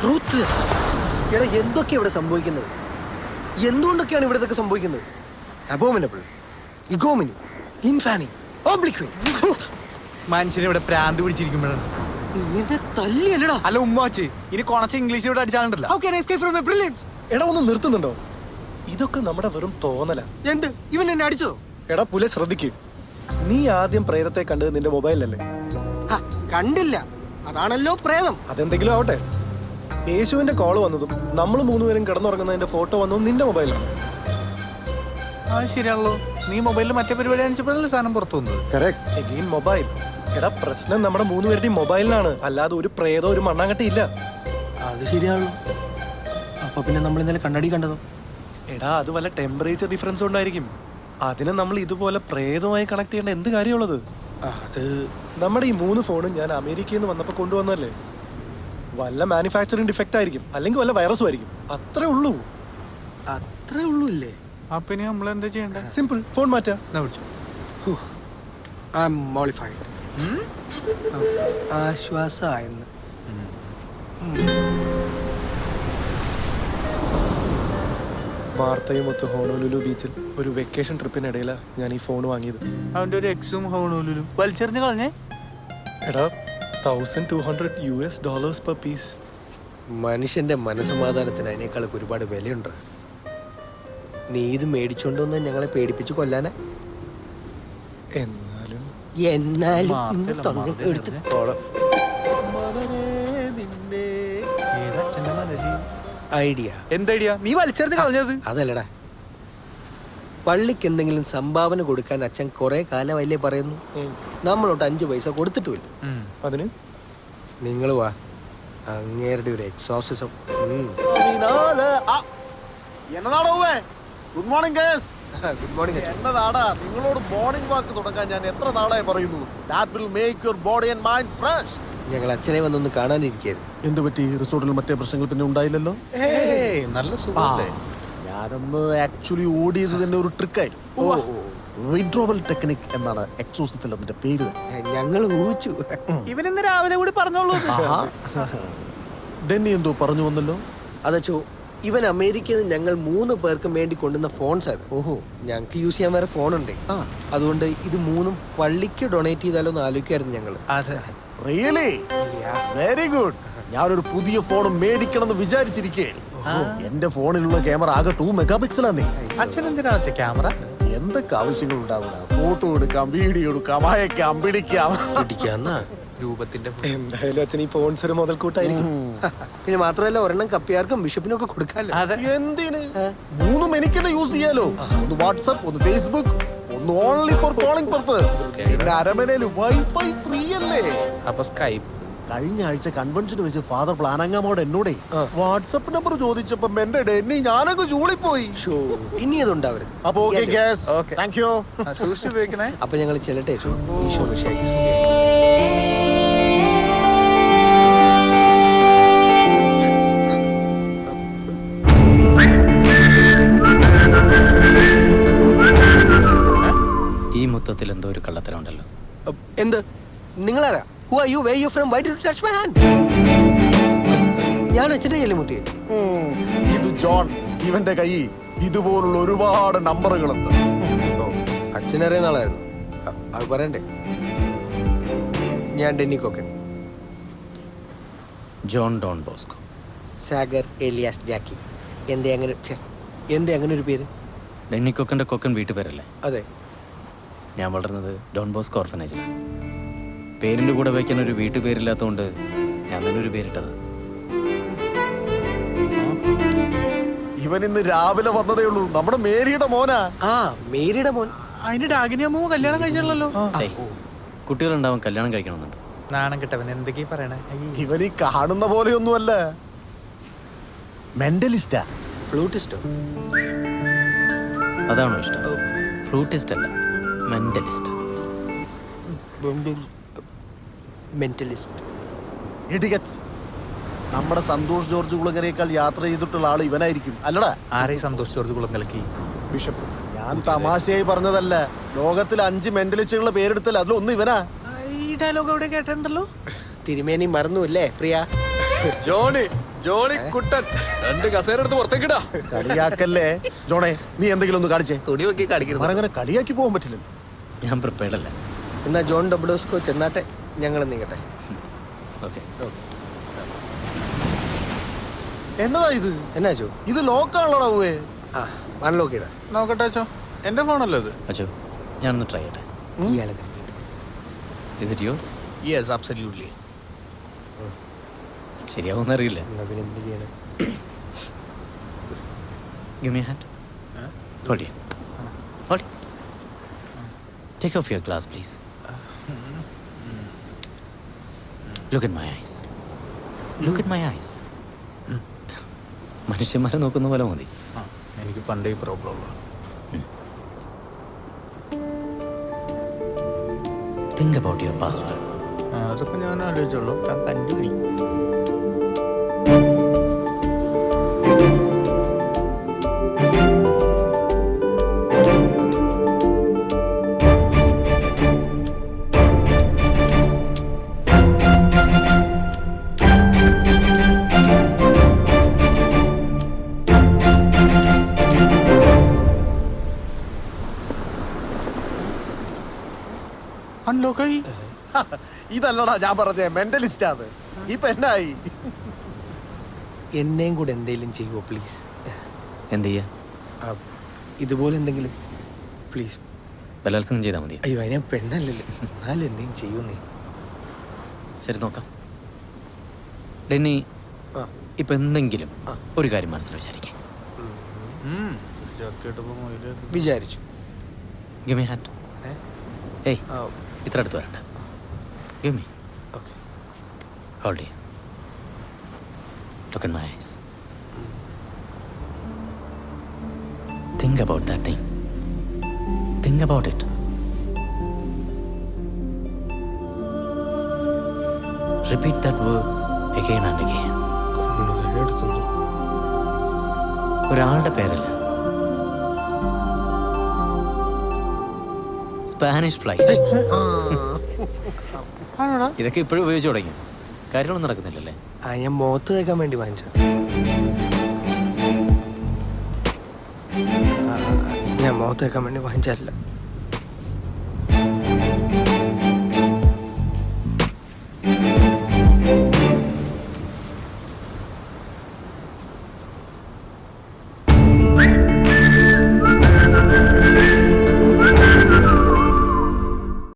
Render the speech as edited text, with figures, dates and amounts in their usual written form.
Ruthless. എടാ എന്തൊക്കെയാ ഇവിടെ സംഭവിക്കുന്നത്? എന്തുകൊണ്ടൊക്കെയാണ് ഇവിടെ ഇതൊക്കെ സംഭവിക്കുന്നത്? അബോമിനബിൾ, ഇഗോമിനി, ഇൻഫാനി, ഓബ്ലിക്വി. മനുഷ്യനെ ഇവിടെ പ്രാന്ത് പിടിച്ചിരിക്കുമ്പോഴാണ് നിന്റെ തല്ലിയല്ലടാ. അല്ല ഉമ്മാച്ച് ഇനി കൊണച്ച ഇംഗ്ലീഷ് ഇവിടെ അടിച്ചാലുണ്ടല്ലോ. How can I escape from my brilliance? എടാ ഒന്ന് നിർത്തുന്നുണ്ടോ? ഇതൊക്കെ നമ്മുടെ വെറും തോന്നല. എന്ത് ഇവൻ എന്നെ അടിച്ചോ? എടാ പുല ശ്രദ്ധിക്ക്. നീ ആദ്യം പ്രേതത്തെ കണ്ടത് നിന്റെ മൊബൈലല്ലേ? കണ്ടില്ല, അതാണല്ലോ പ്രേതം. അതെന്തെങ്കിലും ആവട്ടെ. യേശുവിന്റെ കോള് വന്നതും നമ്മൾ മൂന്നുപേരും കിടന്നുറങ്ങുന്നതിന്റെ ഫോട്ടോ വന്നതും നിന്റെ മൊബൈലാണ്. ആ ശരിയാണല്ലോ. നീ മൊബൈലിൽ മറ്റേ പരിപാടി കാണിച്ചപ്പോഴല്ലേ സാധനം പുറത്തു വന്നത്. Again mobile. എടാ പ്രശ്നം നമ്മുടെ മൂന്നുപേരുടെയും മൊബൈലിനാണ്, അല്ലാതെ ഒരു പ്രേതോ ഒരു മണ്ണാങ്കട്ടി ഇല്ല. അത് ശരിയാണല്ലോ. അപ്പൊ പിന്നെ നമ്മൾ ഇന്നലെ കണ്ണടി കണ്ടതോ? എടാ അത് വല്ല ടെമ്പറേച്ചർ ഡിഫറൻസ് കൊണ്ടായിരിക്കും. അതിനെ നമ്മൾ ഇതുപോലെ പ്രേതമായി കണക്ട് ചെയ്യേണ്ട എന്ത് കാര്യമുള്ളത്? അത് നമ്മുടെ ഈ 3 ഫോണും ഞാൻ അമേരിക്കയിൽ നിന്ന് വന്നപ്പോൾ കൊണ്ടുവന്നല്ലേ. വല്ല മാനുഫാക്ചറിങ് ഡിഫക്റ്റ് ആയിരിക്കും, അല്ലെങ്കിൽ വല്ല വൈറസും ആയിരിക്കും. അത്രേ ഉള്ളൂ. അത്രേ ഉള്ളൂ ഇല്ലേ? അപ്പൊ ഇനി നമ്മൾ എന്താ ചെയ്യണ്ടേ? സിമ്പിൾ, ഫോൺ മാറ്റാം. I am mollified. ആശ്വാസമായെന്ന്. വാർത്തയും ഒത്ത് ഹോണോലുലു ബീച്ചിൽ ഒരു വെക്കേഷൻ ട്രിപ്പിനിടയിലാണ് ഞാൻ ഈ ഫോൺ വാങ്ങിയത്. അവന്റെ ഒരു എക്സും ഹോണൂലും വലിച്ചെറിഞ്ഞ് കളഞ്ഞേ. എടാ $1,200 per piece. മനുഷ്യന്റെ മനസ്സമാധാനത്തിന് അതിനേക്കാളൊക്കെ ഒരുപാട് വിലയുണ്ട്. നീ ഇത് മേടിച്ചോണ്ടോന്ന് ഞങ്ങളെ പേടിപ്പിച്ച് കൊല്ലാനാ? എന്നാലും എടുത്ത് കോളം. ഐഡിയ എന്തൈഡിയ? നീ വലിച്ചെറിഞ്ഞ് കളഞ്ഞത് അതല്ലടാ. പള്ളിക്ക് എന്തെങ്കിലും സംഭാവന കൊടുക്കാൻ അച്ഛൻ കുറെ കാലമല്ലേ പറയുന്നു. നമ്മളോട്ട് 5 പൈസ കൊടുത്തിട്ടുമില്ല. അതിന് നിങ്ങൾ വാ, അങ്ങേരുടെ ഒരു exorcism. Good morning guys. Good morning. എന്നതാടാ നിങ്ങളോട് മോർണിംഗ് വാക്ക് തുടങ്ങാൻ ഞാൻ എത്ര നാളായി പറയുന്നു. That will make your body and mind fresh. ഞങ്ങൾ അച്ഛനെ വന്നൊന്ന് കാണാനിരിക്കായിരുന്നു. എന്ത് പറ്റി? റിസോർട്ടിൽ മറ്റേ പ്രശ്നങ്ങൾ പിന്നെ ഉണ്ടായില്ലല്ലോ. നല്ല സുഖല്ലേ? ഞാനന്ന് ആക്ച്വലി ഓടിയത് തന്നെ ഒരു ട്രിക്കായിരുന്നു. വിഡ്രോവൽ ടെക്നിക് എന്നാണ് എക്സോസിത്തിൽ അതിന്റെ പേര്. ഞങ്ങൾ ഊഹിച്ചു. ഇവനിന്ന് രാവിലെ കൂടി പറഞ്ഞോളൂ. ഡെന്നി എന്തോ പറഞ്ഞു വന്നല്ലോ. അതച്ചോ, ഇവൻ അമേരിക്കയിൽ നിന്ന് ഞങ്ങൾ 3 പേർക്കും വേണ്ടി കൊണ്ടുവന്ന ഫോൺസ് ആണ്. ഓഹോ, ഞങ്ങൾക്ക് യൂസ് ചെയ്യാൻ വേറെ ഫോണുണ്ട്. അതുകൊണ്ട് ഇത് 3ഉം പള്ളിക്ക് ഡൊണേറ്റ് ചെയ്താലോ എന്ന് ആലോചിക്കായിരുന്നു ഞങ്ങൾ. അതെ, റിയലി വെരി ഗുഡ്. ഞാനൊരു പുതിയ ഫോൺ മേടിക്കണം എന്ന് വിചാരിച്ചിരിക്കേ. എന്റെ ഫോണിലുള്ള ക്യാമറ ആകെ 2 മെഗാപിക്സലാന്നേ. അച്ഛൻ എന്തിനാണ് ക്യാമറ? എന്തൊക്കെ ആവശ്യങ്ങൾ ഉണ്ടാവുക. ഫോട്ടോ എടുക്കാം, വീഡിയോ എടുക്കാം, അയക്കാം, പിടിക്കാം. രൂപത്തിന്റെ എന്തായാലും അച്ഛൻ ഈ ഫോൺസ് ഒരു മുതൽക്കൂട്ടായിരിക്കും. പിന്നെ മാത്രമല്ല ഒരെണ്ണം കപ്പിയാർക്കും ബിഷപ്പിനും ഒക്കെ കൊടുക്കാല്ലോ. എന്തിന്? 3ഉം എനിക്കെന്നെ യൂസ് ചെയ്യാലോ. ഒന്ന് വാട്സ്ആപ്പ്, ഒന്ന് ഫേസ്ബുക്ക്, ഒന്ന് ഓൺലി ഫോർ കോളിംഗ് പർപ്പസ്. പിന്നെ അരമനയിൽ വൈഫൈ ഫ്രീ അല്ലേ. അപ്പൊ സ്കൈപ്പ്. കഴിഞ്ഞ ആഴ്ച കൺവെൻഷന് വെച്ച് ഫാദർ പ്ലാനങ്ങാമോട് എന്നോടേ വാട്സ്ആപ്പ് നമ്പർ ചോദിച്ചപ്പോ എന്റെ ഡെന്നി ഞാനങ്ങ് ചൂളിപ്പോയി. ഇനി അതുണ്ടാവരുത്. അപ്പൊ ഓക്കെ ഗ്യാസ്, താങ്ക് യു. സൂക്ഷിച്ച് ഉപയോഗിക്കണേ. അപ്പൊ ഞങ്ങൾ ചെല്ലട്ടെ. ഈ മൊത്തത്തിൽ എന്തോ ഒരു കള്ളത്തരം ഉണ്ടല്ലോ. എന്ത്? നിങ്ങളാരാ? Who are you? Where are you from? Why did you touch my hand? ഞാൻ അച്ഛൻ്റെ മുത്തി. ഇത് ജോൺ. ഇവന്റെ കയ്യിൽ ഇതുപോലുള്ള ഒരുപാട് നമ്പറുകളുണ്ട്. അച്ഛനറിയുന്ന ആളായിരുന്നു. അത് പറയണ്ടേ? ഞാൻ Denny Kokkan. John Don Bosco. Sagar alias Jackie. എന്തേ അങ്ങനെ ഒരു പേര്? ഡെന്നി കൊക്കൻ്റെ കൊക്കൻ വീട്ടുപേരല്ലേ? അതെ. ഞാൻ വളർന്നത് ഡോൺ ബോസ്കോ ഓർഫനേജിലാണ്. പേരിൻ്റെ കൂടെ വയ്ക്കാൻ ഒരു വീട്ടുപേരില്ലാത്തതുകൊണ്ട് ഞാൻ തന്നെ ഒരു പേരിട്ടത്. ഇവൻ ഇന്ന് രാവിലെ വന്നതേ ഉള്ളൂ. നമ്മുടെ മേരിയുടെ മോനാ. മേരിയുടെ മോൻ. അതിന്റെ ഡാഗിനി അമ്മ കല്യാണം കഴിച്ചല്ലോ. കുട്ടികളുണ്ടാവും, കല്യാണം കഴിക്കണമെന്നുണ്ട്. നാണം കിട്ടവൻ എന്തൊക്കെയാ പറയണേ? ഇവൻ ഈ കാണുന്ന പോലെയൊന്നുമല്ല. മെന്റലിസ്റ്റാ. ഫ്ലൂട്ടിസ്റ്റോ? അതാണോ ഇഷ്ടം? ഫ്ലൂട്ടിസ്റ്റ് അല്ല, മെന്റലിസ്റ്റ്. മെന്റലിസ്റ്റ്. ഇഡിയറ്റ്സ്. നമ്മുടെ സന്തോഷ് ജോർജ് കുളങ്ങരയേക്കാൾ യാത്ര ചെയ്തിട്ടുള്ള ആള് ഇവനായിരിക്കും അല്ലടാ. ആരെ സന്തോഷ് ജോർജ് കുളങ്ങരക്ക്? ബിഷപ്പ്. ഞാൻ തമാശയായി പറഞ്ഞതല്ല. ലോകത്തിൽ 5 മെന്റലിസ്റ്റുകളുടെ പേരെടുത്തല്ല, അതിലൊന്ന് ഇവനാ. ഈ ഡയലോഗ് എവിടെ കേട്ടിട്ടുണ്ടല്ലോ. തിരുമേനി മറന്നുല്ലേ പ്രിയ? ജോണി ജോണി കുട്ടൻ 2 കസേര എടുത്ത് പുറത്തേക്കിടാ. കളിയാക്കല്ലേ ജോണേ, നീ എന്തെങ്കിലും ഒന്ന് കാണിച്ചേ. തുണി വെക്കി കാണിക്കരുത്. അങ്ങനെ കളിയാക്കി പോകാൻ പറ്റില്ലല്ലോ. ഞാൻ പ്രിപ്പയർഡ് അല്ല. എന്നാ ജോൺ ഡബ്ലോസ്കോ ചെന്നാട്ടെ, ഞങ്ങൾ നീങ്ങട്ടെ. ഓക്കെ. എന്നതാ ഇത്? എന്നാ ജോ? ഇത് ലോക്കാണല്ലോടാ പോവേ. ആ അൺലോക്ക് ചെയ്താ. നോക്കട്ടെ അച്ഛോ, എന്റെ ഫോണല്ലോ ഇത്. അച്ഛോ ഞാനൊന്ന് ട്രൈ ചെയ്യട്ടെ. ഇയാളെ is it yours? Yes absolutely. ശരിയാവുമെന്ന് അറിയില്ല. എന്നാ പിന്നെ എന്ത് ചെയ്യണം? Give me a hand. Hold it. Hold it. Take off your glass, please. Look at my eyes. Look at my eyes. മനുഷ്യന്മാരെ നോക്കുന്ന പോലെ മതി. എനിക്ക് പണ്ടേ പ്രോബ്ലം ഉള്ള. Think about your password. അതൊക്കെ ഞാൻ ആലോചിച്ചോളൂ. കണ്ടുപിടി. അൺലോക്കായി. ഇതല്ലടാ ഞാൻ പറഞ്ഞേ, മെന്റലിസ്റ്റ് ആണ്. ഇപ്പൊ എന്നായി? എന്നെയും കൂടെ എന്തെങ്കിലും ചെയ്യുമോ പ്ലീസ്? എന്ത് ചെയ്യാ? ഇതുപോലെ എന്തെങ്കിലും പ്ലീസ്. ബലാത്സംഗം ചെയ്താൽ മതി. അയ്യോ അതിനെ പെണ്ണല്ലല്ലോ, എന്നാലും എന്തെങ്കിലും ചെയ്യുന്നേ. ശരി നോക്കാം. ഡെന്നി, ആ. ഇപ്പൊ എന്തെങ്കിലും ഒരു കാര്യം മനസ്സിൽ വിചാരിക്കേ. വിചാരിച്ചു. Give me a hand. ഏ? ഏയ് ആ ഇത്ര അടുത്ത് വരണ്ട. Give me. Okay. Hold it. Look in my eyes. Think about that thing. Think about it. Repeat that word again and again. കണ്ണെടുക്കുന്നു. ഒരാളുടെ പേരല്ല. Spanish fly. ഇതൊക്കെ ഇപ്പോഴും ഉപയോഗിച്ചു തുടങ്ങി. കാര്യങ്ങളൊന്നും നടക്കുന്നില്ലല്ലേ? ആ ഞാൻ മുഖത്ത് തേക്കാൻ വേണ്ടി വാങ്ങിച്ച. ഞാൻ മുഖത്ത് തേക്കാൻ വേണ്ടി വാങ്ങിച്ചല്ല.